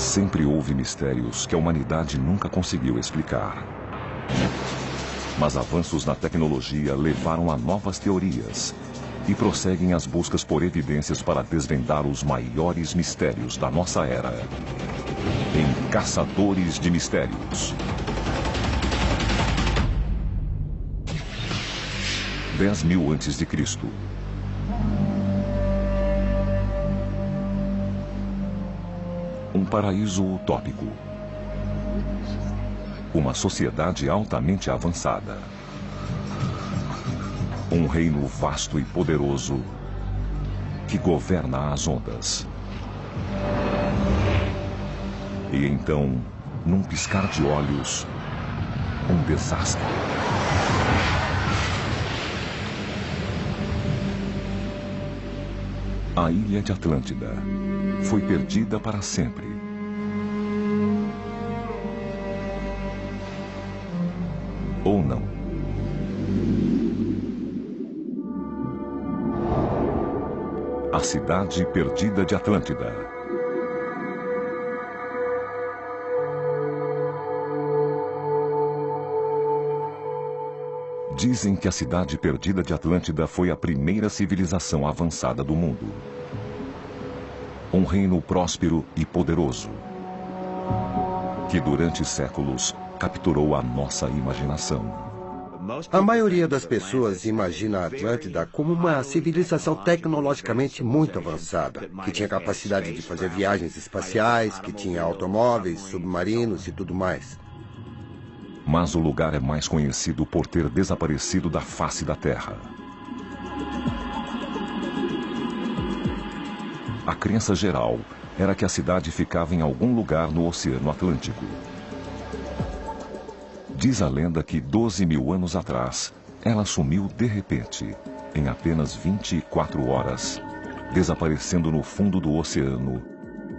Sempre houve mistérios que a humanidade nunca conseguiu explicar. Mas avanços na tecnologia levaram a novas teorias e prosseguem as buscas por evidências para desvendar os maiores mistérios da nossa era. Em Caçadores de Mistérios. 10.000 a.C. Um paraíso utópico. Uma sociedade altamente avançada. Um reino vasto e poderoso que governa as ondas. E então, num piscar de olhos, um desastre. A ilha de Atlântida foi perdida para sempre. Ou não. A cidade perdida de Atlântida. Dizem que a cidade perdida de Atlântida foi a primeira civilização avançada do mundo. Um reino próspero e poderoso, que durante séculos capturou a nossa imaginação. A maioria das pessoas imagina a Atlântida como uma civilização tecnologicamente muito avançada, que tinha capacidade de fazer viagens espaciais, que tinha automóveis, submarinos e tudo mais. Mas o lugar é mais conhecido por ter desaparecido da face da Terra. A crença geral era que a cidade ficava em algum lugar no Oceano Atlântico. Diz a lenda que 12.000 anos atrás, ela sumiu de repente, em apenas 24 horas, desaparecendo no fundo do oceano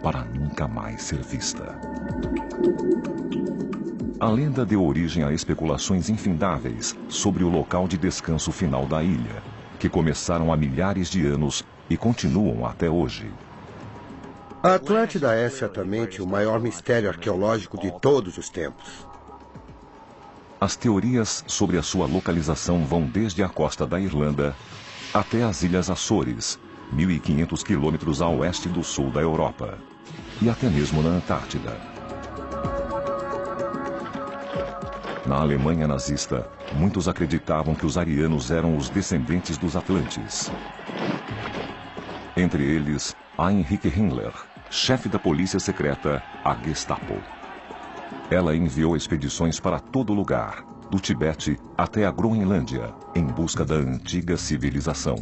para nunca mais ser vista. A lenda deu origem a especulações infindáveis sobre o local de descanso final da ilha, que começaram há milhares de anos e continuam até hoje. A Atlântida é certamente o maior mistério arqueológico de todos os tempos. As teorias sobre a sua localização vão desde a costa da Irlanda até as Ilhas Açores, 1.500 quilômetros a oeste do sul da Europa, e até mesmo na Antártida. Na Alemanha nazista, muitos acreditavam que os arianos eram os descendentes dos Atlantes. Entre eles, Heinrich Himmler, chefe da polícia secreta, a Gestapo. Ela enviou expedições para todo lugar, do Tibete até a Groenlândia, em busca da antiga civilização.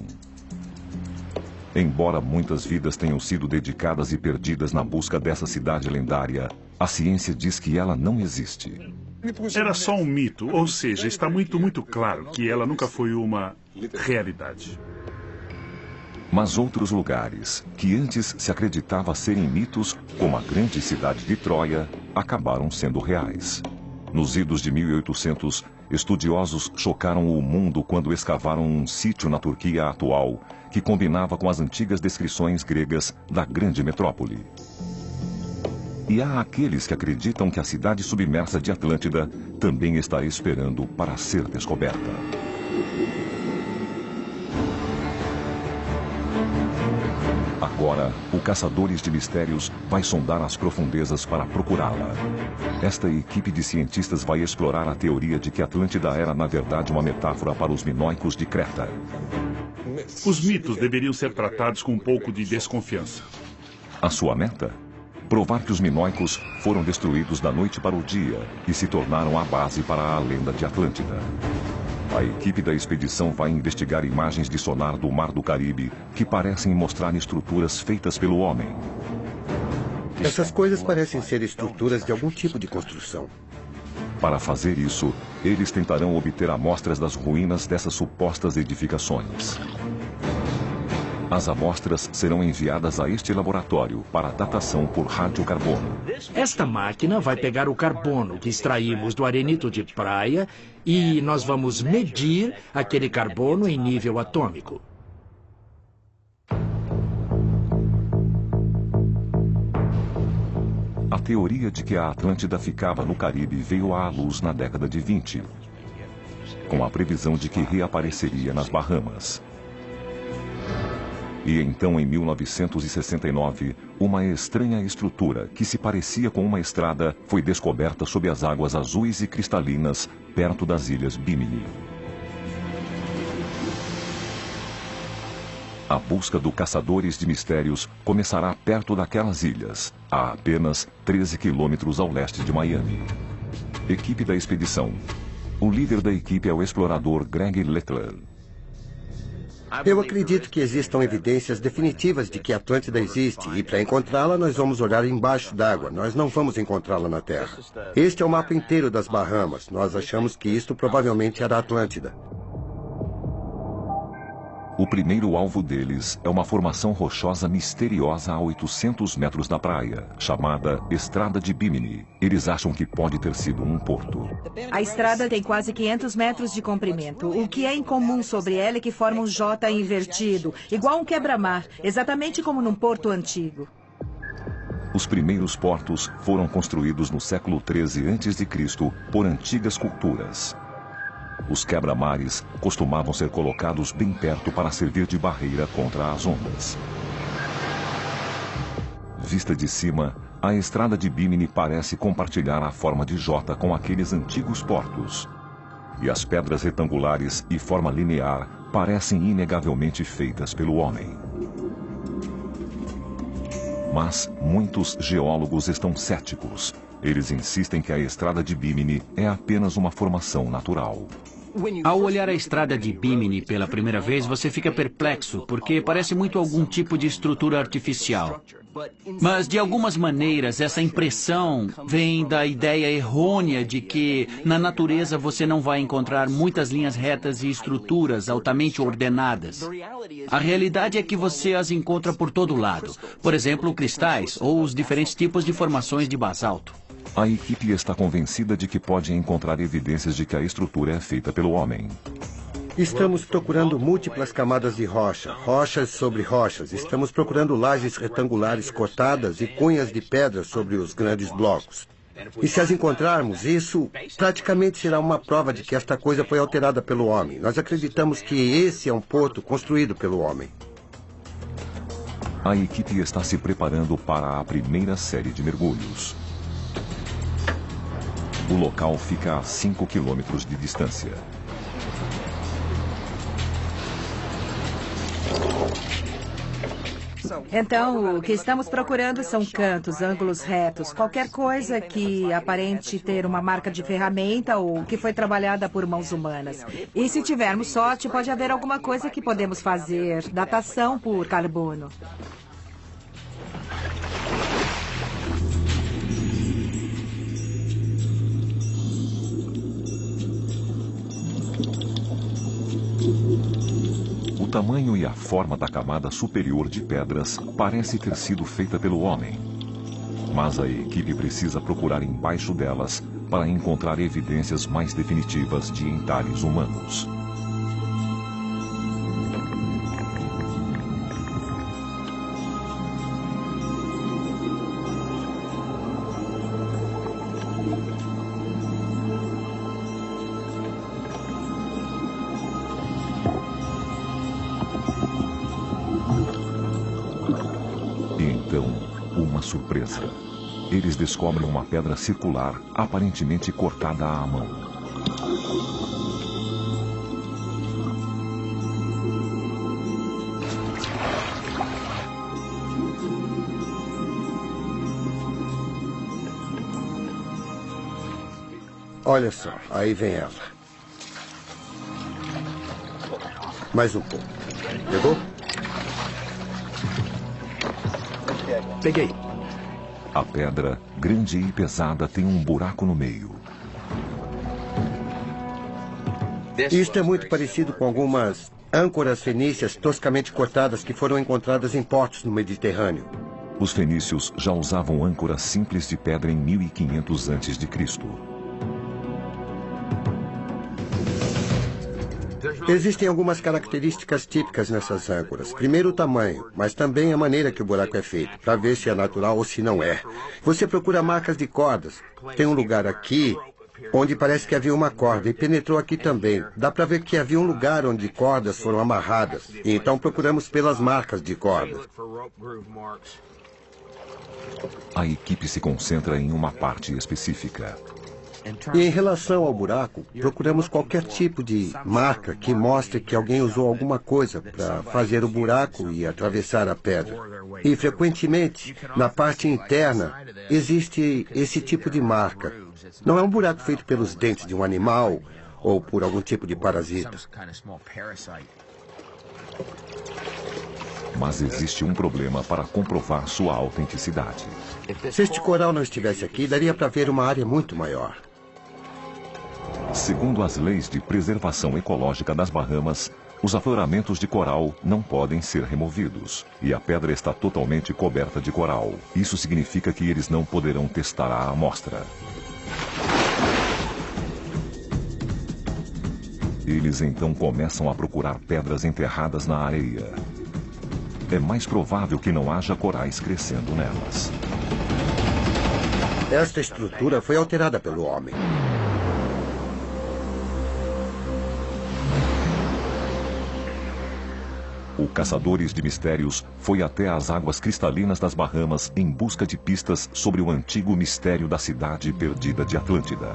Embora muitas vidas tenham sido dedicadas e perdidas na busca dessa cidade lendária, a ciência diz que ela não existe. Era só um mito, ou seja, está muito claro que ela nunca foi uma realidade. Mas outros lugares, que antes se acreditava serem mitos, como a grande cidade de Troia, acabaram sendo reais. Nos idos de 1800, estudiosos chocaram o mundo quando escavaram um sítio na Turquia atual, que combinava com as antigas descrições gregas da grande metrópole. E há aqueles que acreditam que a cidade submersa de Atlântida também está esperando para ser descoberta. Agora, o Caçadores de Mistérios vai sondar as profundezas para procurá-la. Esta equipe de cientistas vai explorar a teoria de que Atlântida era, na verdade, uma metáfora para os minoicos de Creta. Os mitos deveriam ser tratados com um pouco de desconfiança. A sua meta? Provar que os minoicos foram destruídos da noite para o dia e se tornaram a base para a lenda de Atlântida. A equipe da expedição vai investigar imagens de sonar do Mar do Caribe que parecem mostrar estruturas feitas pelo homem. Essas coisas parecem ser estruturas de algum tipo de construção. Para fazer isso, eles tentarão obter amostras das ruínas dessas supostas edificações. As amostras serão enviadas a este laboratório para datação por radiocarbono. Esta máquina vai pegar o carbono que extraímos do arenito de praia e nós vamos medir aquele carbono em nível atômico. A teoria de que a Atlântida ficava no Caribe veio à luz na década de 20, com a previsão de que reapareceria nas Bahamas. E então, em 1969, uma estranha estrutura que se parecia com uma estrada foi descoberta sob as águas azuis e cristalinas perto das ilhas Bimini. A busca do Caçadores de Mistérios começará perto daquelas ilhas, a apenas 13 quilômetros ao leste de Miami. Equipe da expedição. O líder da equipe é o explorador Greg Littler. Eu acredito que existam evidências definitivas de que a Atlântida existe, e para encontrá-la nós vamos olhar embaixo d'água, nós não vamos encontrá-la na Terra. Este é o mapa inteiro das Bahamas, nós achamos que isto provavelmente era a Atlântida. O primeiro alvo deles é uma formação rochosa misteriosa a 800 metros da praia, chamada Estrada de Bimini. Eles acham que pode ter sido um porto. A estrada tem quase 500 metros de comprimento. O que é incomum sobre ela é que forma um J invertido, igual um quebra-mar, exatamente como num porto antigo. Os primeiros portos foram construídos no século XIII a.C. por antigas culturas. Os quebra-mares costumavam ser colocados bem perto para servir de barreira contra as ondas. Vista de cima, a estrada de Bimini parece compartilhar a forma de J com aqueles antigos portos. E as pedras retangulares e forma linear parecem inegavelmente feitas pelo homem. Mas muitos geólogos estão céticos. Eles insistem que a estrada de Bimini é apenas uma formação natural. Ao olhar a estrada de Bimini pela primeira vez, você fica perplexo, porque parece muito algum tipo de estrutura artificial. Mas, de algumas maneiras, essa impressão vem da ideia errônea de que, na natureza, você não vai encontrar muitas linhas retas e estruturas altamente ordenadas. A realidade é que você as encontra por todo lado. Por exemplo, cristais ou os diferentes tipos de formações de basalto. A equipe está convencida de que pode encontrar evidências de que a estrutura é feita pelo homem. Estamos procurando múltiplas camadas de rocha, rochas sobre rochas. Estamos procurando lajes retangulares cortadas e cunhas de pedra sobre os grandes blocos. E se as encontrarmos, isso praticamente será uma prova de que esta coisa foi alterada pelo homem. Nós acreditamos que esse é um porto construído pelo homem. A equipe está se preparando para a primeira série de mergulhos. O local fica a 5 quilômetros de distância. Então, o que estamos procurando são cantos, ângulos retos, qualquer coisa que aparente ter uma marca de ferramenta ou que foi trabalhada por mãos humanas. E se tivermos sorte, pode haver alguma coisa que podemos fazer, datação por carbono. O tamanho e a forma da camada superior de pedras parece ter sido feita pelo homem. Mas a equipe precisa procurar embaixo delas para encontrar evidências mais definitivas de entalhes humanos. Surpresa. Eles descobrem uma pedra circular, aparentemente cortada à mão. Olha só, aí vem ela. Mais um pouco. Pegou? Peguei. A pedra, grande e pesada, tem um buraco no meio. Isto é muito parecido com algumas âncoras fenícias toscamente cortadas que foram encontradas em portos no Mediterrâneo. Os fenícios já usavam âncoras simples de pedra em 1500 a.C. Existem algumas características típicas nessas âncoras. Primeiro, o tamanho, mas também a maneira que o buraco é feito, para ver se é natural ou se não é. Você procura marcas de cordas. Tem um lugar aqui onde parece que havia uma corda e penetrou aqui também. Dá para ver que havia um lugar onde cordas foram amarradas. E então procuramos pelas marcas de cordas. A equipe se concentra em uma parte específica. E em relação ao buraco, procuramos qualquer tipo de marca que mostre que alguém usou alguma coisa para fazer o buraco e atravessar a pedra. E, frequentemente, na parte interna, existe esse tipo de marca. Não é um buraco feito pelos dentes de um animal ou por algum tipo de parasita. Mas existe um problema para comprovar sua autenticidade. Se este coral não estivesse aqui, daria para ver uma área muito maior. Segundo as leis de preservação ecológica das Bahamas, os afloramentos de coral não podem ser removidos. E a pedra está totalmente coberta de coral. Isso significa que eles não poderão testar a amostra. Eles então começam a procurar pedras enterradas na areia. É mais provável que não haja corais crescendo nelas. Esta estrutura foi alterada pelo homem. O Caçadores de Mistérios foi até as águas cristalinas das Bahamas em busca de pistas sobre o antigo mistério da cidade perdida de Atlântida.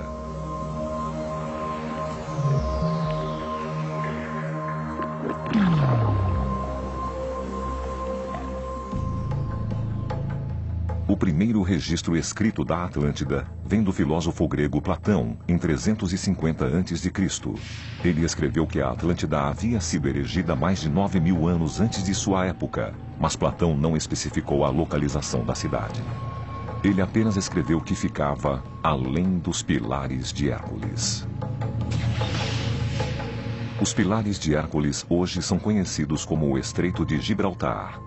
O primeiro registro escrito da Atlântida vem do filósofo grego Platão, em 350 a.C. Ele escreveu que a Atlântida havia sido erigida mais de 9.000 anos antes de sua época, mas Platão não especificou a localização da cidade. Ele apenas escreveu que ficava além dos Pilares de Hércules. Os Pilares de Hércules hoje são conhecidos como o Estreito de Gibraltar.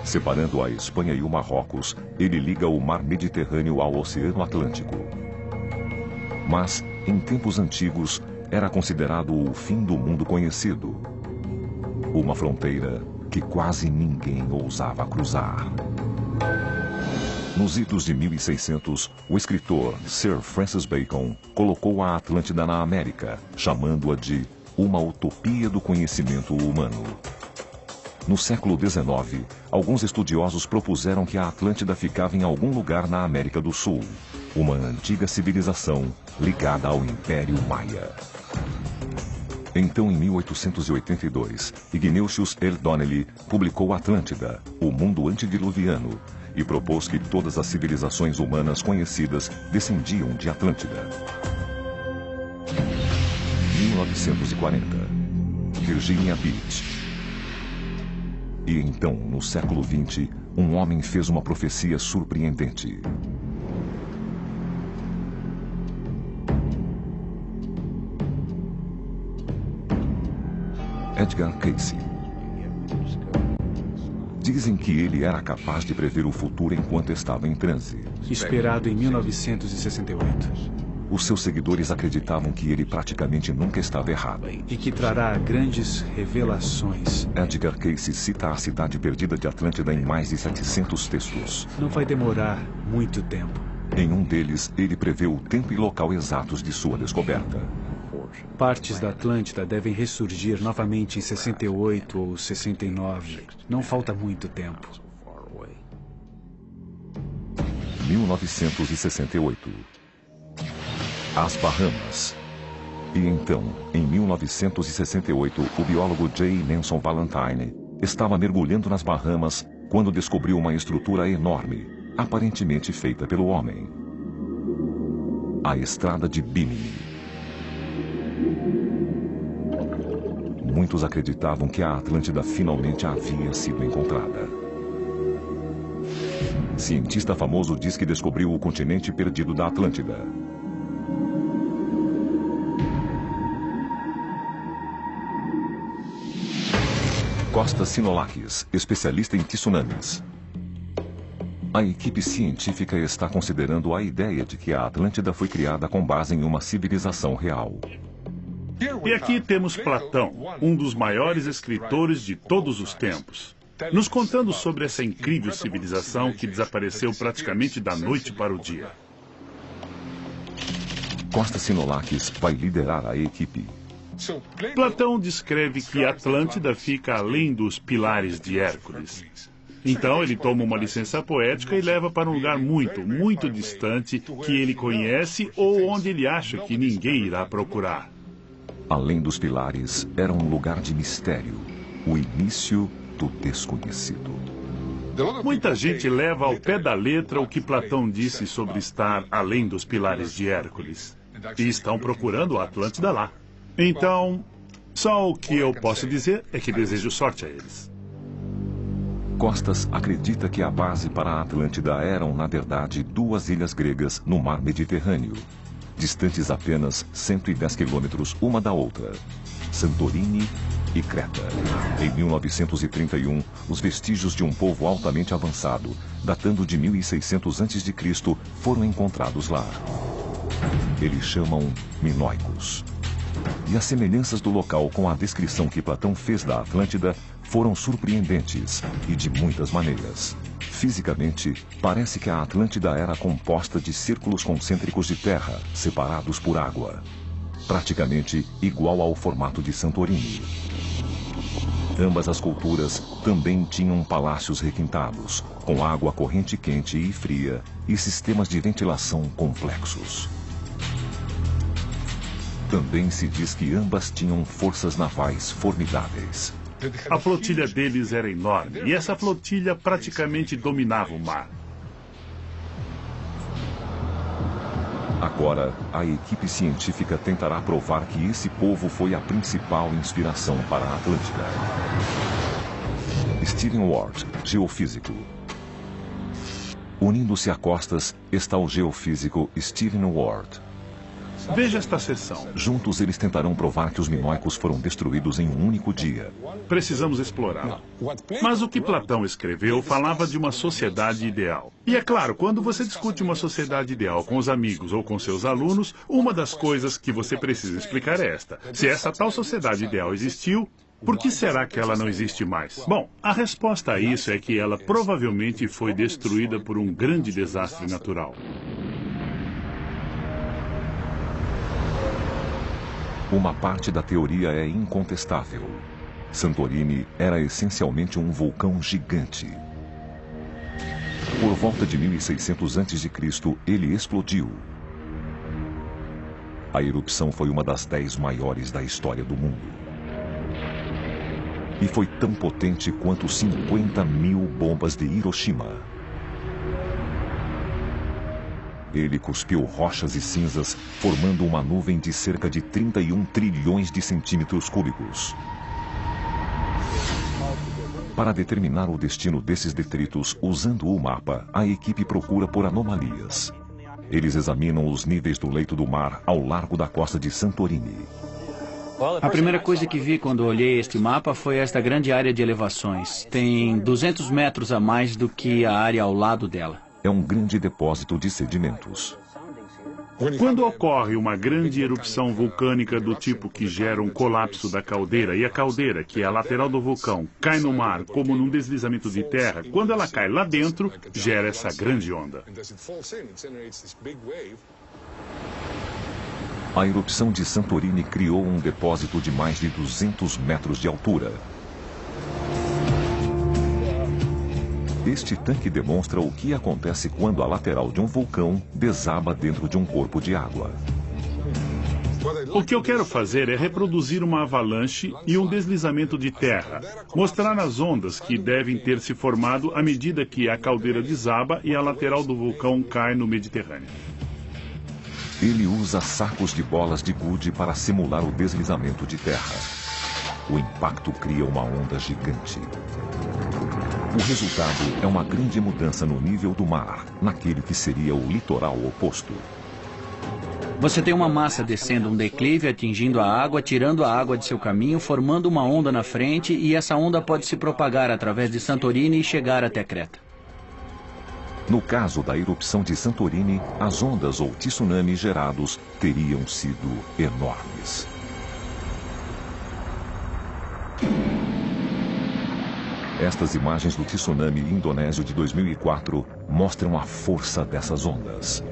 Separando a Espanha e o Marrocos, ele liga o Mar Mediterrâneo ao Oceano Atlântico. Mas, em tempos antigos, era considerado o fim do mundo conhecido. Uma fronteira que quase ninguém ousava cruzar. Nos idos de 1600, o escritor Sir Francis Bacon colocou a Atlântida na América, chamando-a de uma utopia do conhecimento humano. No século XIX, alguns estudiosos propuseram que a Atlântida ficava em algum lugar na América do Sul, uma antiga civilização ligada ao Império Maia. Então, em 1882, Ignatius L. Donnelly publicou Atlântida, o mundo antediluviano, e propôs que todas as civilizações humanas conhecidas descendiam de Atlântida. 1940, Virginia Beach. E então, no século XX, um homem fez uma profecia surpreendente. Edgar Cayce. Dizem que ele era capaz de prever o futuro enquanto estava em transe. Esperado em 1968. Os seus seguidores acreditavam que ele praticamente nunca estava errado. E que trará grandes revelações. Edgar Cayce cita a cidade perdida de Atlântida em mais de 700 textos. Não vai demorar muito tempo. Em um deles, ele prevê o tempo e local exatos de sua descoberta. Partes da Atlântida devem ressurgir novamente em 68 ou 69. Não falta muito tempo. 1968. As Bahamas. E então, em 1968, o biólogo J. Manson Valentine estava mergulhando nas Bahamas quando descobriu uma estrutura enorme, aparentemente feita pelo homem. A Estrada de Bimini. Muitos acreditavam que a Atlântida finalmente havia sido encontrada. Cientista famoso diz que descobriu o continente perdido da Atlântida. Costa Sinolakis, especialista em tsunamis. A equipe científica está considerando a ideia de que a Atlântida foi criada com base em uma civilização real. E aqui temos Platão, um dos maiores escritores de todos os tempos, nos contando sobre essa incrível civilização que desapareceu praticamente da noite para o dia. Costa Sinolakis vai liderar a equipe. Platão descreve que Atlântida fica além dos pilares de Hércules. Então ele toma uma licença poética e leva para um lugar muito, muito distante que ele conhece ou onde ele acha que ninguém irá procurar. Além dos pilares, era um lugar de mistério, o início do desconhecido. Muita gente leva ao pé da letra o que Platão disse sobre estar além dos pilares de Hércules. E estão procurando a Atlântida lá. Então, só o que eu posso dizer é que desejo sorte a eles. Costas acredita que a base para a Atlântida eram, na verdade, duas ilhas gregas no mar Mediterrâneo, distantes apenas 110 quilômetros uma da outra, Santorini e Creta. Em 1931, os vestígios de um povo altamente avançado, datando de 1600 a.C., foram encontrados lá. Eles chamam minoicos. E as semelhanças do local com a descrição que Platão fez da Atlântida foram surpreendentes e de muitas maneiras. Fisicamente, parece que a Atlântida era composta de círculos concêntricos de terra, separados por água. Praticamente igual ao formato de Santorini. Ambas as culturas também tinham palácios requintados, com água corrente quente e fria e sistemas de ventilação complexos. Também se diz que ambas tinham forças navais formidáveis. A flotilha deles era enorme e essa flotilha praticamente dominava o mar. Agora, a equipe científica tentará provar que esse povo foi a principal inspiração para a Atlântida. Stephen Ward, geofísico. Unindo-se a Costas está o geofísico Stephen Ward. Veja esta seção. Juntos eles tentarão provar que os minoicos foram destruídos em um único dia. Precisamos explorá-lo. Mas o que Platão escreveu falava de uma sociedade ideal. E é claro, quando você discute uma sociedade ideal com os amigos ou com seus alunos, uma das coisas que você precisa explicar é esta. Se essa tal sociedade ideal existiu, por que será que ela não existe mais? Bom, a resposta a isso é que ela provavelmente foi destruída por um grande desastre natural. Uma parte da teoria é incontestável. Santorini era essencialmente um vulcão gigante. Por volta de 1600 a.C., ele explodiu. A erupção foi uma das 10 maiores da história do mundo. E foi tão potente quanto 50.000 bombas de Hiroshima. Ele cuspiu rochas e cinzas, formando uma nuvem de cerca de 31 trilhões de centímetros cúbicos. Para determinar o destino desses detritos, usando o mapa, a equipe procura por anomalias. Eles examinam os níveis do leito do mar ao largo da costa de Santorini. A primeira coisa que vi quando olhei este mapa foi esta grande área de elevações. Tem 200 metros a mais do que a área ao lado dela. É um grande depósito de sedimentos. Quando ocorre uma grande erupção vulcânica do tipo que gera um colapso da caldeira, e a caldeira, que é a lateral do vulcão, cai no mar como num deslizamento de terra, quando ela cai lá dentro, gera essa grande onda. A erupção de Santorini criou um depósito de mais de 200 metros de altura. Este tanque demonstra o que acontece quando a lateral de um vulcão desaba dentro de um corpo de água. O que eu quero fazer é reproduzir uma avalanche e um deslizamento de terra. Mostrar as ondas que devem ter se formado à medida que a caldeira desaba e a lateral do vulcão cai no Mediterrâneo. Ele usa sacos de bolas de gude para simular o deslizamento de terra. O impacto cria uma onda gigante. O resultado é uma grande mudança no nível do mar, naquele que seria o litoral oposto. Você tem uma massa descendo um declive, atingindo a água, tirando a água de seu caminho, formando uma onda na frente, e essa onda pode se propagar através de Santorini e chegar até Creta. No caso da erupção de Santorini, as ondas ou tsunamis gerados teriam sido enormes. Estas imagens do tsunami indonésio de 2004 mostram a força dessas ondas.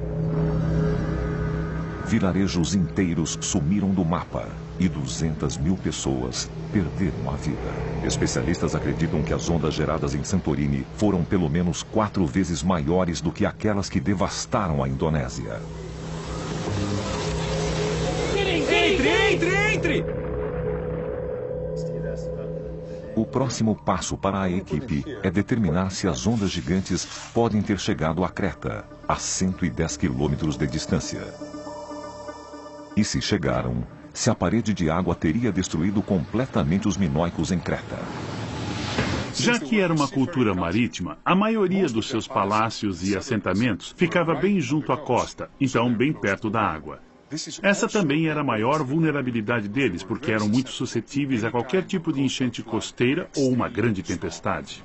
Vilarejos inteiros sumiram do mapa e 200 mil pessoas perderam a vida. Especialistas acreditam que as ondas geradas em Santorini foram pelo menos 4 vezes maiores do que aquelas que devastaram a Indonésia. Entre! O próximo passo para a equipe é determinar se as ondas gigantes podem ter chegado a Creta, a 110 quilômetros de distância. E se chegaram, se a parede de água teria destruído completamente os minoicos em Creta. Já que era uma cultura marítima, a maioria dos seus palácios e assentamentos ficava bem junto à costa, então bem perto da água. Essa também era a maior vulnerabilidade deles, porque eram muito suscetíveis a qualquer tipo de enchente costeira ou uma grande tempestade.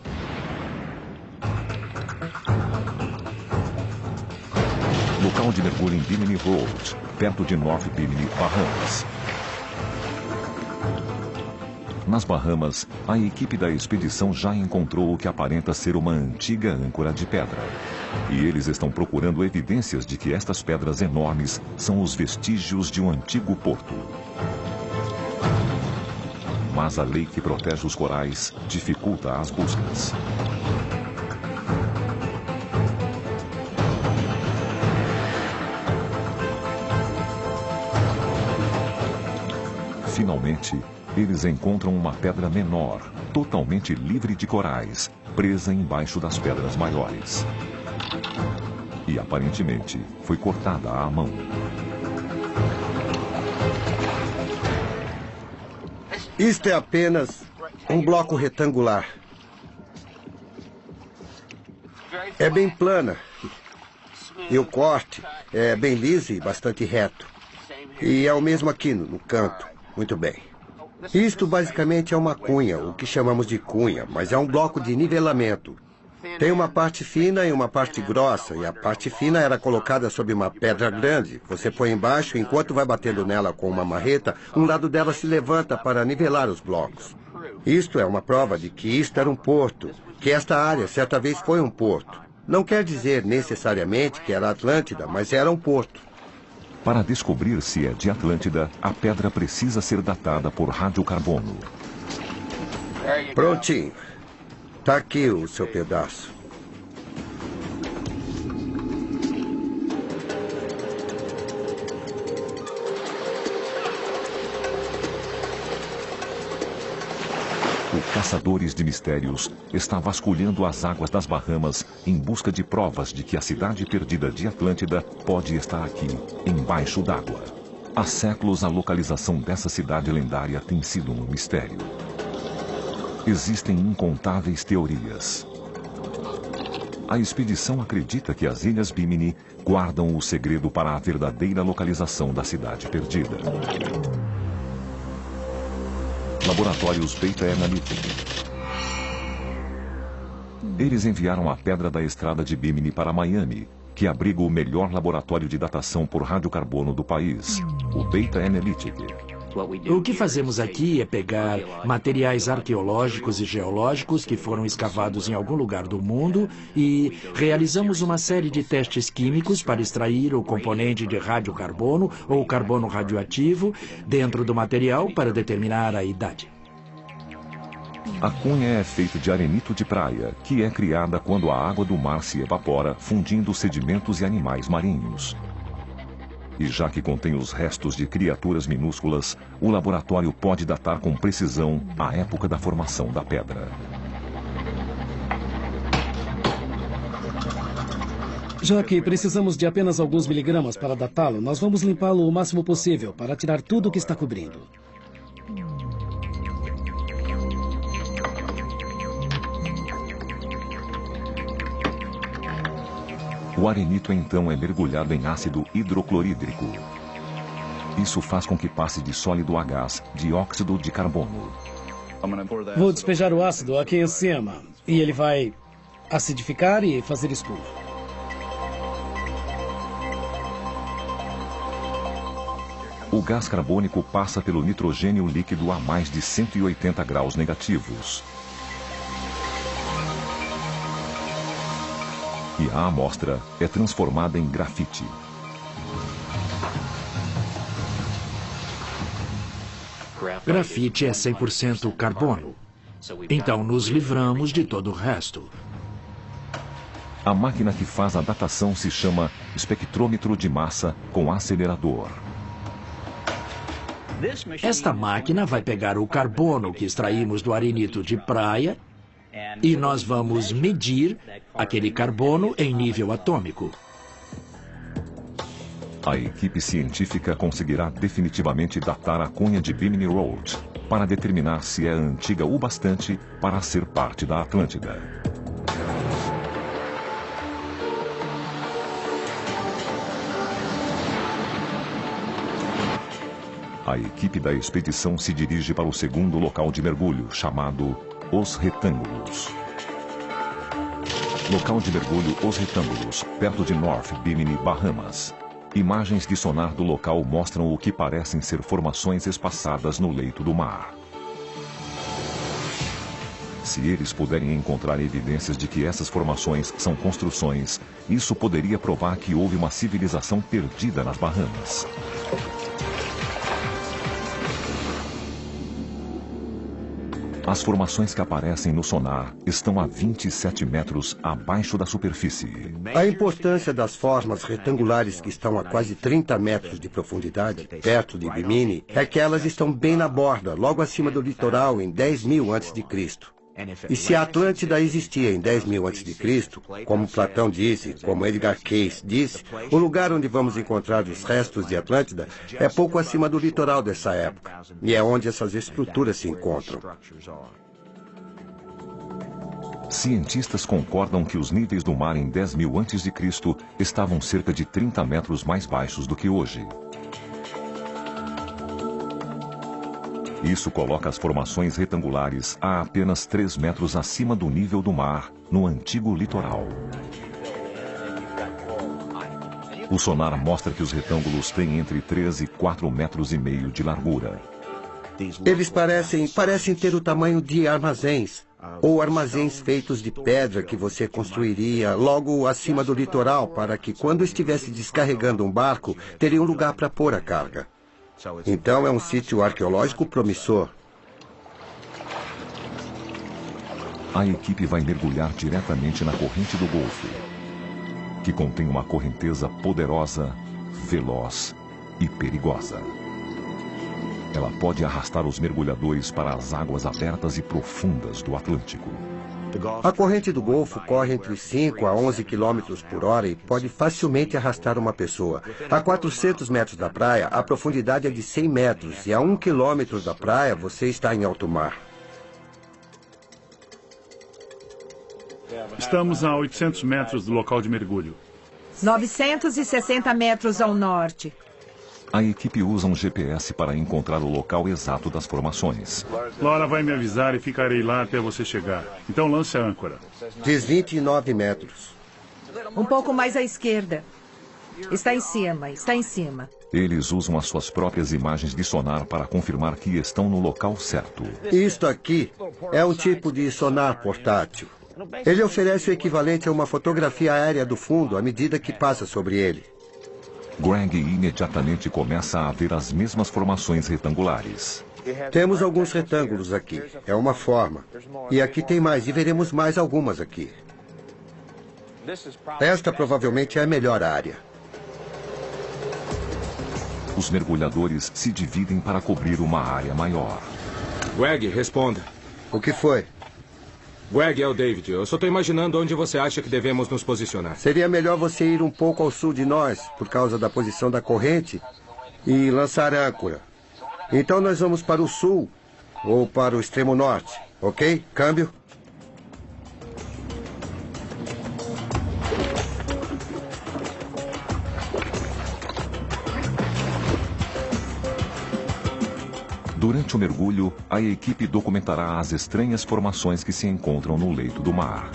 Local de mergulho em Bimini Road, perto de North Bimini, Bahamas. Nas Bahamas, a equipe da expedição já encontrou o que aparenta ser uma antiga âncora de pedra. E eles estão procurando evidências de que estas pedras enormes são os vestígios de um antigo porto. Mas a lei que protege os corais dificulta as buscas. Finalmente, eles encontram uma pedra menor, totalmente livre de corais, presa embaixo das pedras maiores. E aparentemente foi cortada à mão. Isto é apenas um bloco retangular. É bem plana. E o corte é bem liso e bastante reto. E é o mesmo aqui no canto. Muito bem. Isto basicamente é uma cunha, o que chamamos de cunha, mas é um bloco de nivelamento. Tem uma parte fina e uma parte grossa, e a parte fina era colocada sobre uma pedra grande. Você põe embaixo e enquanto vai batendo nela com uma marreta, um lado dela se levanta para nivelar os blocos. Isto é uma prova de que isto era um porto, que esta área certa vez foi um porto. Não quer dizer necessariamente que era Atlântida, mas era um porto. Para descobrir se é de Atlântida, a pedra precisa ser datada por radiocarbono. Prontinho. Tá aqui o seu pedaço. O Caçadores de Mistérios está vasculhando as águas das Bahamas em busca de provas de que a cidade perdida de Atlântida pode estar aqui, embaixo d'água. Há séculos a localização dessa cidade lendária tem sido um mistério. Existem incontáveis teorias. A expedição acredita que as Ilhas Bimini guardam o segredo para a verdadeira localização da cidade perdida. Laboratórios Beta Analytic. Eles enviaram a pedra da estrada de Bimini para Miami, que abriga o melhor laboratório de datação por radiocarbono do país, o Beta Analytic. O que fazemos aqui é pegar materiais arqueológicos e geológicos que foram escavados em algum lugar do mundo e realizamos uma série de testes químicos para extrair o componente de radiocarbono ou carbono radioativo dentro do material para determinar a idade. A cunha é feita de arenito de praia, que é criada quando a água do mar se evapora, fundindo sedimentos e animais marinhos. E já que contém os restos de criaturas minúsculas, o laboratório pode datar com precisão a época da formação da pedra. Já que precisamos de apenas alguns miligramas para datá-lo, nós vamos limpá-lo o máximo possível para tirar tudo o que está cobrindo. O arenito então é mergulhado em ácido hidroclorídrico. Isso faz com que passe de sólido a gás, dióxido de carbono. Vou despejar o ácido aqui em cima e ele vai acidificar e fazer espuma. O gás carbônico passa pelo nitrogênio líquido a mais de 180 graus negativos. e a amostra é transformada em grafite. Grafite é 100% carbono. Então nos livramos de todo o resto. A máquina que faz a datação se chama espectrômetro de massa com acelerador. Esta máquina vai pegar o carbono que extraímos do arenito de praia e nós vamos medir aquele carbono em nível atômico. A equipe científica conseguirá definitivamente datar a cunha de Bimini Road para determinar se é antiga o bastante para ser parte da Atlântida. A equipe da expedição se dirige para o segundo local de mergulho, chamado Os Retângulos. Local de mergulho Os Retângulos, perto de North Bimini, Bahamas. Imagens de sonar do local mostram o que parecem ser formações espaçadas no leito do mar. Se eles puderem encontrar evidências de que essas formações são construções, isso poderia provar que houve uma civilização perdida nas Bahamas. As formações que aparecem no sonar estão a 27 metros abaixo da superfície. A importância das formas retangulares que estão a quase 30 metros de profundidade, perto de Bimini, é que elas estão bem na borda, logo acima do litoral, em 10.000 a.C. E se a Atlântida existia em 10.000 a.C., como Platão disse, como Edgar Cayce disse, o lugar onde vamos encontrar os restos de Atlântida é pouco acima do litoral dessa época. E é onde essas estruturas se encontram. Cientistas concordam que os níveis do mar em 10.000 a.C. estavam cerca de 30 metros mais baixos do que hoje. Isso coloca as formações retangulares a apenas 3 metros acima do nível do mar, no antigo litoral. O sonar mostra que os retângulos têm entre 3 e 4,5 metros de largura. Eles parecem ter o tamanho de armazéns, ou armazéns feitos de pedra que você construiria logo acima do litoral para que, quando estivesse descarregando um barco, teria um lugar para pôr a carga. Então é um sítio arqueológico promissor. A equipe vai mergulhar diretamente na corrente do Golfo, que contém uma correnteza poderosa, veloz e perigosa. Ela pode arrastar os mergulhadores para as águas abertas e profundas do Atlântico. A corrente do Golfo corre entre 5 a 11 km por hora e pode facilmente arrastar uma pessoa. A 400 metros da praia, a profundidade é de 100 metros e a 1 quilômetro da praia você está em alto mar. Estamos a 800 metros do local de mergulho. 960 metros ao norte. A equipe usa um GPS para encontrar o local exato das formações. Laura vai me avisar e ficarei lá até você chegar. Então lance a âncora. Diz 29 metros. Um pouco mais à esquerda. Está em cima, está em cima. Eles usam as suas próprias imagens de sonar para confirmar que estão no local certo. Isto aqui é um tipo de sonar portátil. Ele oferece o equivalente a uma fotografia aérea do fundo à medida que passa sobre ele. Greg imediatamente começa a ver as mesmas formações retangulares. Temos alguns retângulos aqui. É uma forma. E aqui tem mais, e veremos mais algumas aqui. Esta provavelmente é a melhor área. Os mergulhadores se dividem para cobrir uma área maior. Greg, responda. O que foi? Greg, é o David. Eu só estou imaginando onde você acha que devemos nos posicionar. Seria melhor você ir um pouco ao sul de nós, por causa da posição da corrente, e lançar âncora. Então nós vamos para o sul, ou para o extremo norte, ok? Câmbio. Durante o mergulho, a equipe documentará as estranhas formações que se encontram no leito do mar.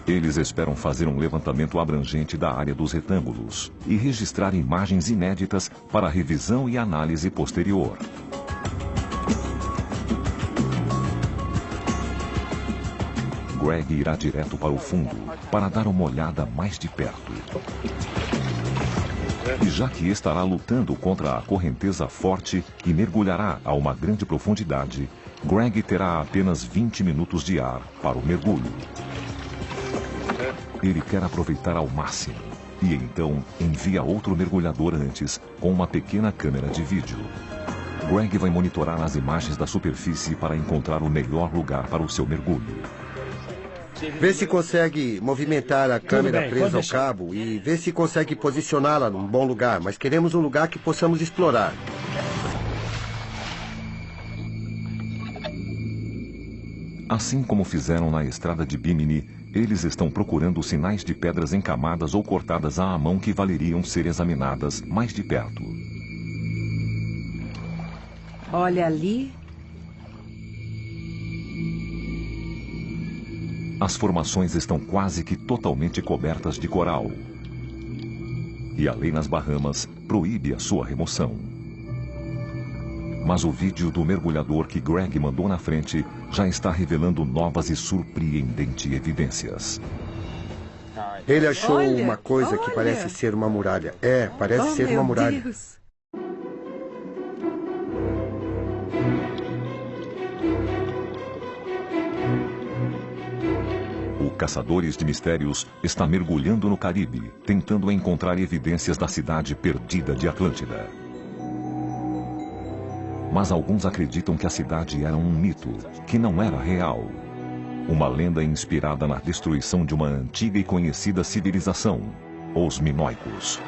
Eles esperam fazer um levantamento abrangente da área dos retângulos e registrar imagens inéditas para revisão e análise posterior. Greg irá direto para o fundo para dar uma olhada mais de perto. E já que estará lutando contra a correnteza forte e mergulhará a uma grande profundidade, Greg terá apenas 20 minutos de ar para o mergulho. Ele quer aproveitar ao máximo e então envia outro mergulhador antes com uma pequena câmera de vídeo. Greg vai monitorar as imagens da superfície para encontrar o melhor lugar para o seu mergulho. Vê se consegue movimentar a câmera presa ao cabo e vê se consegue posicioná-la num bom lugar, mas queremos um lugar que possamos explorar. Assim como fizeram na estrada de Bimini, eles estão procurando sinais de pedras encamadas ou cortadas à mão que valeriam ser examinadas mais de perto. Olha ali. As formações estão quase que totalmente cobertas de coral. E a lei nas Bahamas proíbe a sua remoção. Mas o vídeo do mergulhador que Greg mandou na frente já está revelando novas e surpreendentes evidências. Ele achou uma coisa que parece ser uma muralha. Parece ser uma muralha. Deus. O Caçadores de Mistérios está mergulhando no Caribe, tentando encontrar evidências da cidade perdida de Atlântida. Mas alguns acreditam que a cidade era um mito, que não era real. Uma lenda inspirada na destruição de uma antiga e conhecida civilização, os Minoicos.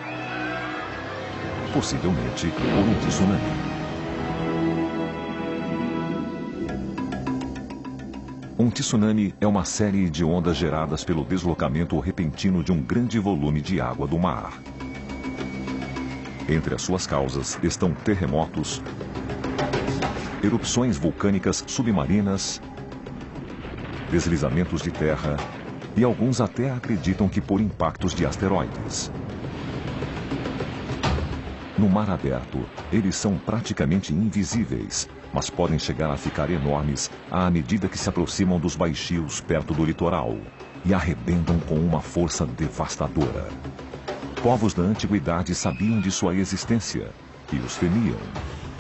Possivelmente por um tsunami. Um tsunami é uma série de ondas geradas pelo deslocamento repentino de um grande volume de água do mar. Entre as suas causas estão terremotos, erupções vulcânicas submarinas, deslizamentos de terra e alguns até acreditam que por impactos de asteroides. No mar aberto, eles são praticamente invisíveis, mas podem chegar a ficar enormes à medida que se aproximam dos baixios perto do litoral e arrebentam com uma força devastadora. Povos da antiguidade sabiam de sua existência e os temiam,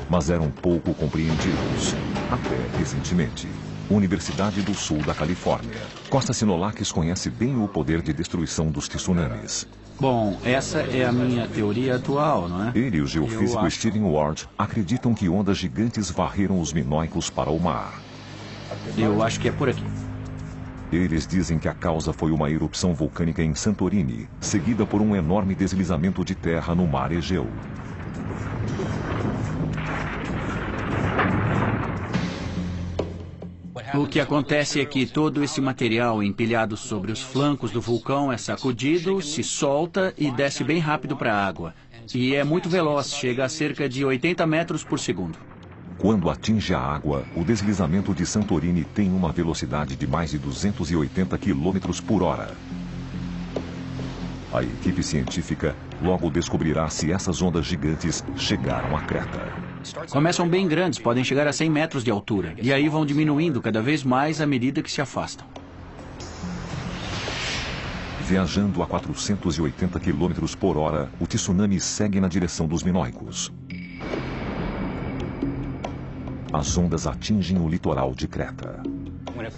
mas eram pouco compreendidos, até recentemente. Universidade do Sul da Califórnia. Costa Sinolakis conhece bem o poder de destruição dos tsunamis. Bom, essa é a minha teoria atual, não é? Ele e o geofísico Stephen Ward acreditam que ondas gigantes varreram os Minoicos para o mar. Eu acho que é por aqui. Eles dizem que a causa foi uma erupção vulcânica em Santorini, seguida por um enorme deslizamento de terra no mar Egeu. O que acontece é que todo esse material empilhado sobre os flancos do vulcão é sacudido, se solta e desce bem rápido para a água. E é muito veloz, chega a cerca de 80 metros por segundo. Quando atinge a água, o deslizamento de Santorini tem uma velocidade de mais de 280 km por hora. A equipe científica logo descobrirá se essas ondas gigantes chegaram a Creta. Começam bem grandes, podem chegar a 100 metros de altura. E aí vão diminuindo cada vez mais à medida que se afastam. Viajando a 480 km por hora, o tsunami segue na direção dos Minoicos. As ondas atingem o litoral de Creta.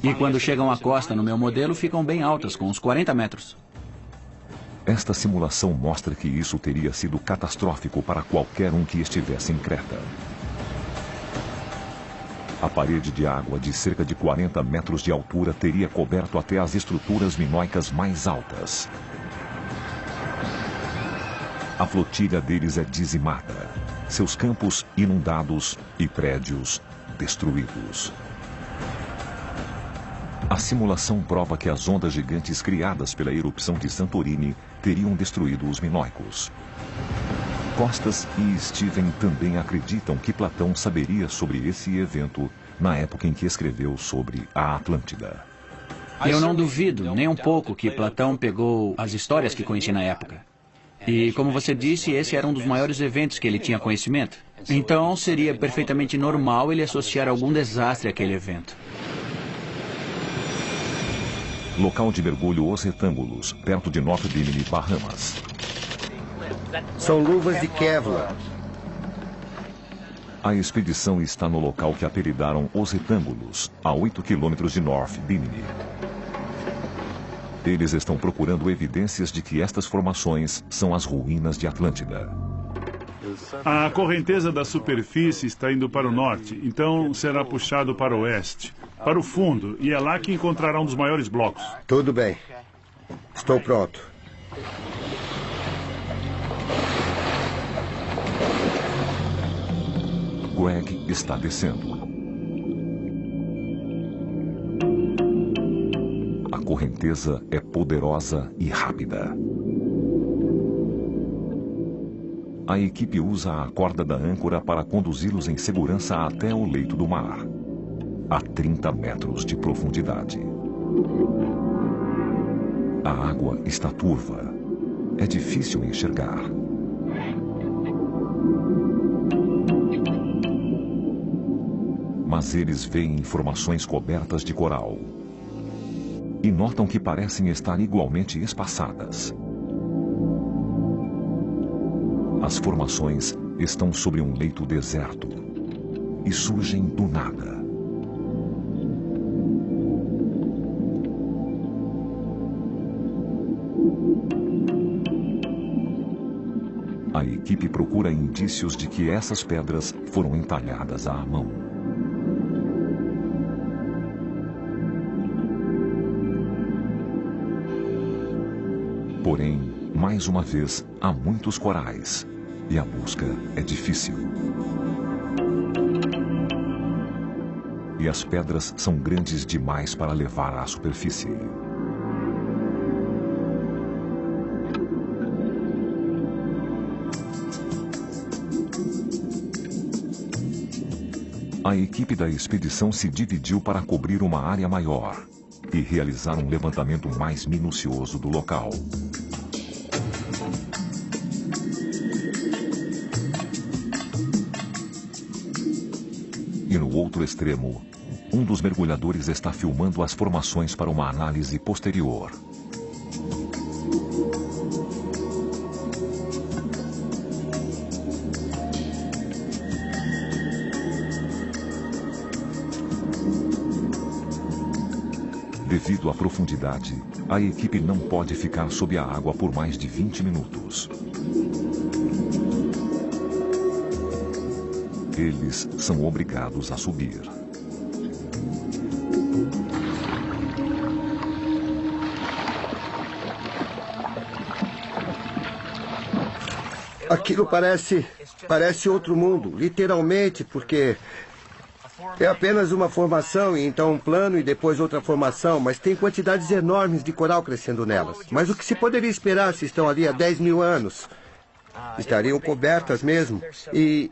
E quando chegam à costa, no meu modelo, ficam bem altas, com uns 40 metros. Esta simulação mostra que isso teria sido catastrófico para qualquer um que estivesse em Creta. A parede de água de cerca de 40 metros de altura teria coberto até as estruturas minoicas mais altas. A flotilha deles é dizimada, seus campos inundados e prédios destruídos. A simulação prova que as ondas gigantes criadas pela erupção de Santorini teriam destruído os Minoicos. Costas e Steven também acreditam que Platão saberia sobre esse evento na época em que escreveu sobre a Atlântida. Eu não duvido, nem um pouco, que Platão pegou as histórias que conheci na época. E, como você disse, esse era um dos maiores eventos que ele tinha conhecimento. Então, seria perfeitamente normal ele associar algum desastre àquele evento. Local de mergulho Os Retângulos, perto de North Bimini, Bahamas. São luvas de Kevlar. A expedição está no local que apelidaram Os Retângulos, a 8 quilômetros de North Bimini. Eles estão procurando evidências de que estas formações são as ruínas de Atlântida. A correnteza da superfície está indo para o norte, então será puxado para o oeste, para o fundo, e é lá que encontrará um dos maiores blocos. Tudo bem. Estou pronto. Greg está descendo. A correnteza é poderosa e rápida. A equipe usa a corda da âncora para conduzi-los em segurança até o leito do mar, a 30 metros de profundidade. A água está turva. É difícil enxergar. Mas eles veem formações cobertas de coral e notam que parecem estar igualmente espaçadas. As formações estão sobre um leito deserto e surgem do nada. A equipe procura indícios de que essas pedras foram entalhadas à mão. Porém, mais uma vez, há muitos corais e a busca é difícil. E as pedras são grandes demais para levar à superfície. A equipe da expedição se dividiu para cobrir uma área maior e realizar um levantamento mais minucioso do local. E no outro extremo, um dos mergulhadores está filmando as formações para uma análise posterior. Devido à profundidade, a equipe não pode ficar sob a água por mais de 20 minutos. Eles são obrigados a subir. Aquilo parece outro mundo, literalmente, porque é apenas uma formação, e então um plano e depois outra formação, mas tem quantidades enormes de coral crescendo nelas. Mas o que se poderia esperar se estão ali há 10 mil anos? Estariam cobertas mesmo. E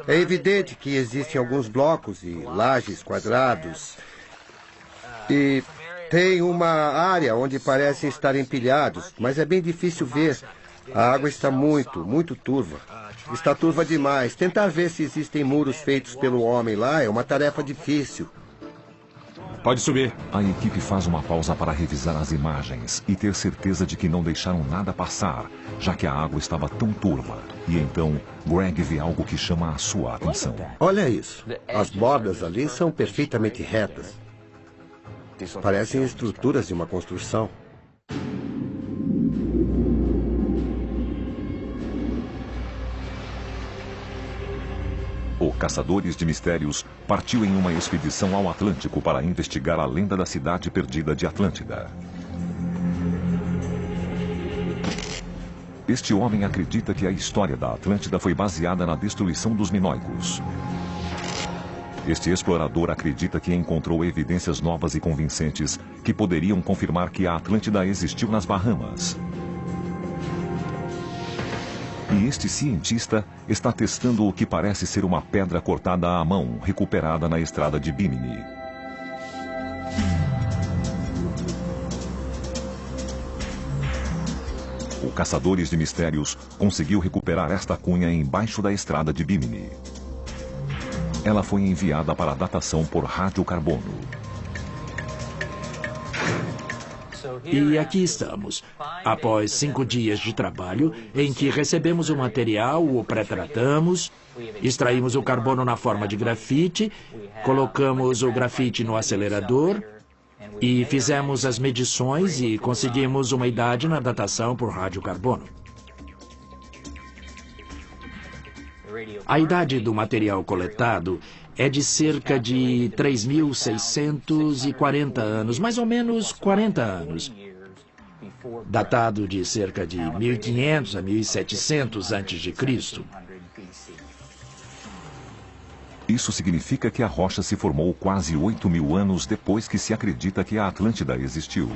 é evidente que existem alguns blocos e lajes quadrados. E tem uma área onde parecem estar empilhados, mas é bem difícil ver. A água está muito turva. Está turva demais. Tentar ver se existem muros feitos pelo homem lá é uma tarefa difícil. Pode subir. A equipe faz uma pausa para revisar as imagens e ter certeza de que não deixaram nada passar, já que a água estava tão turva. E então, Greg vê algo que chama a sua atenção. Olha isso. As bordas ali são perfeitamente retas. Parecem estruturas de uma construção. O Caçadores de Mistérios partiu em uma expedição ao Atlântico para investigar a lenda da cidade perdida de Atlântida. Este homem acredita que a história da Atlântida foi baseada na destruição dos minoicos. Este explorador acredita que encontrou evidências novas e convincentes que poderiam confirmar que a Atlântida existiu nas Bahamas. E este cientista está testando o que parece ser uma pedra cortada à mão, recuperada na estrada de Bimini. O Caçadores de Mistérios conseguiu recuperar esta cunha embaixo da estrada de Bimini. Ela foi enviada para datação por radiocarbono. E aqui estamos, após 5 dias de trabalho, em que recebemos o material, o pré-tratamos, extraímos o carbono na forma de grafite, colocamos o grafite no acelerador e fizemos as medições e conseguimos uma idade na datação por radiocarbono. A idade do material coletado é de cerca de 3.640 anos, mais ou menos 40 anos. Datado de cerca de 1500 a 1700 a.C. Isso significa que a rocha se formou quase 8.000 anos depois que se acredita que a Atlântida existiu.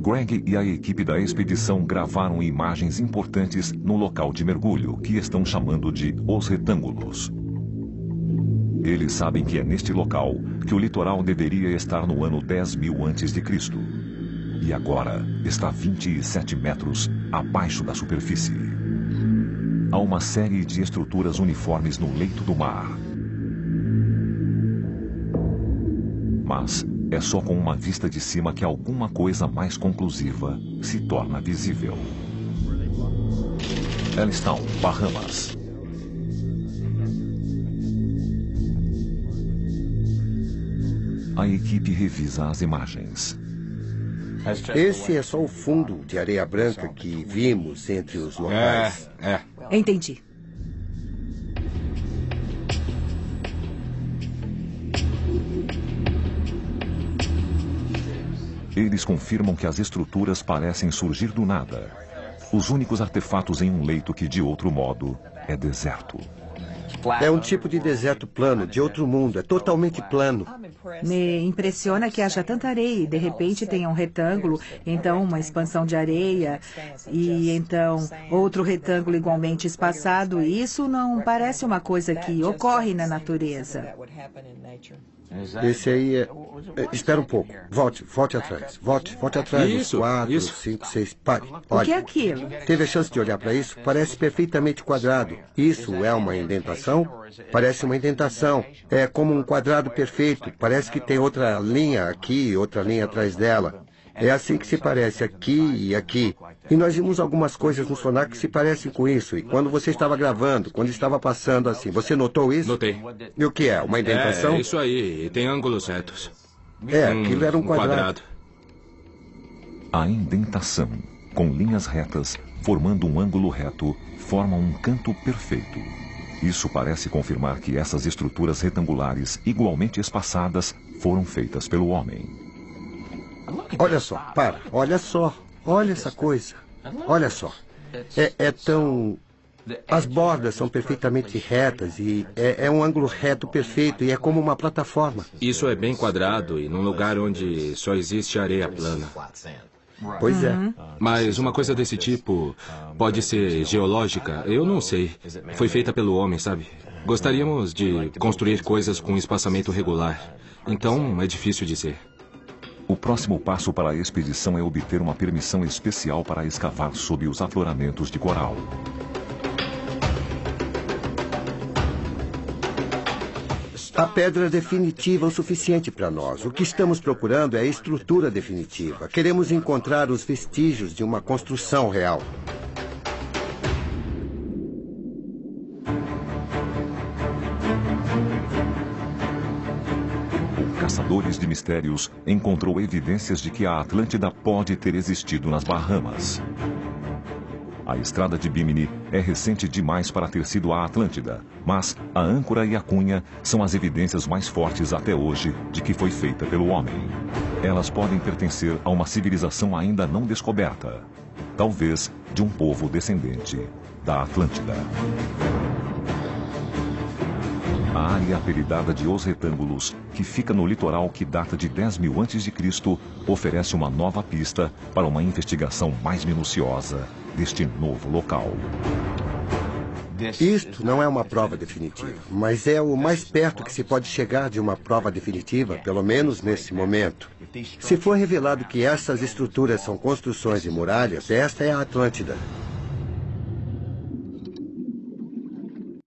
Greg e a equipe da expedição gravaram imagens importantes no local de mergulho, que estão chamando de Os Retângulos. Eles sabem que é neste local que o litoral deveria estar no ano 10.000 a.C. E agora está 27 metros abaixo da superfície. Há uma série de estruturas uniformes no leito do mar. Mas é só com uma vista de cima que alguma coisa mais conclusiva se torna visível. Ellistown, Bahamas. A equipe revisa as imagens. Esse é só o fundo de areia branca que vimos entre os locais. Entendi. Eles confirmam que as estruturas parecem surgir do nada. Os únicos artefatos em um leito que, de outro modo, é deserto. É um tipo de deserto plano, de outro mundo. É totalmente plano. Me impressiona que haja tanta areia e, de repente, tenha um retângulo, então uma expansão de areia, e então outro retângulo igualmente espaçado. Isso não parece uma coisa que ocorre na natureza. Esse aí é... Espera um pouco. Volte atrás. Volte atrás. Isso, 4, 5, 6... Pare. O que é aquilo? Teve a chance de olhar para isso? Parece perfeitamente quadrado. Isso é uma indentação? Parece uma indentação. É como um quadrado perfeito. Parece que tem outra linha aqui, outra linha atrás dela. É assim que se parece, aqui e aqui. E nós vimos algumas coisas no sonar que se parecem com isso. E quando você estava gravando, quando estava passando assim, você notou isso? Notei. E o que é? Uma indentação? É, isso aí. E tem ângulos retos. Aquilo era um quadrado. A indentação, com linhas retas, formando um ângulo reto, forma um canto perfeito. Isso parece confirmar que essas estruturas retangulares, igualmente espaçadas, foram feitas pelo homem. Olha só, olha só. Olha essa coisa. Olha só. É tão... As bordas são perfeitamente retas e é um ângulo reto perfeito e é como uma plataforma. Isso é bem quadrado e num lugar onde só existe areia plana. Pois é. Mas uma coisa desse tipo pode ser geológica? Eu não sei. Foi feita pelo homem, sabe? Gostaríamos de construir coisas com espaçamento regular. Então é difícil dizer. O próximo passo para a expedição é obter uma permissão especial para escavar sob os afloramentos de coral. A pedra é definitiva o suficiente para nós. O que estamos procurando é a estrutura definitiva. Queremos encontrar os vestígios de uma construção real. Caçadores de Mistérios encontrou evidências de que a Atlântida pode ter existido nas Bahamas. A estrada de Bimini é recente demais para ter sido a Atlântida, mas a âncora e a cunha são as evidências mais fortes até hoje de que foi feita pelo homem. Elas podem pertencer a uma civilização ainda não descoberta, talvez de um povo descendente da Atlântida. A área apelidada de Os Retângulos, que fica no litoral que data de 10.000 a.C., oferece uma nova pista para uma investigação mais minuciosa deste novo local. Isto não é uma prova definitiva, mas é o mais perto que se pode chegar de uma prova definitiva, pelo menos nesse momento. Se for revelado que essas estruturas são construções de muralhas, esta é a Atlântida.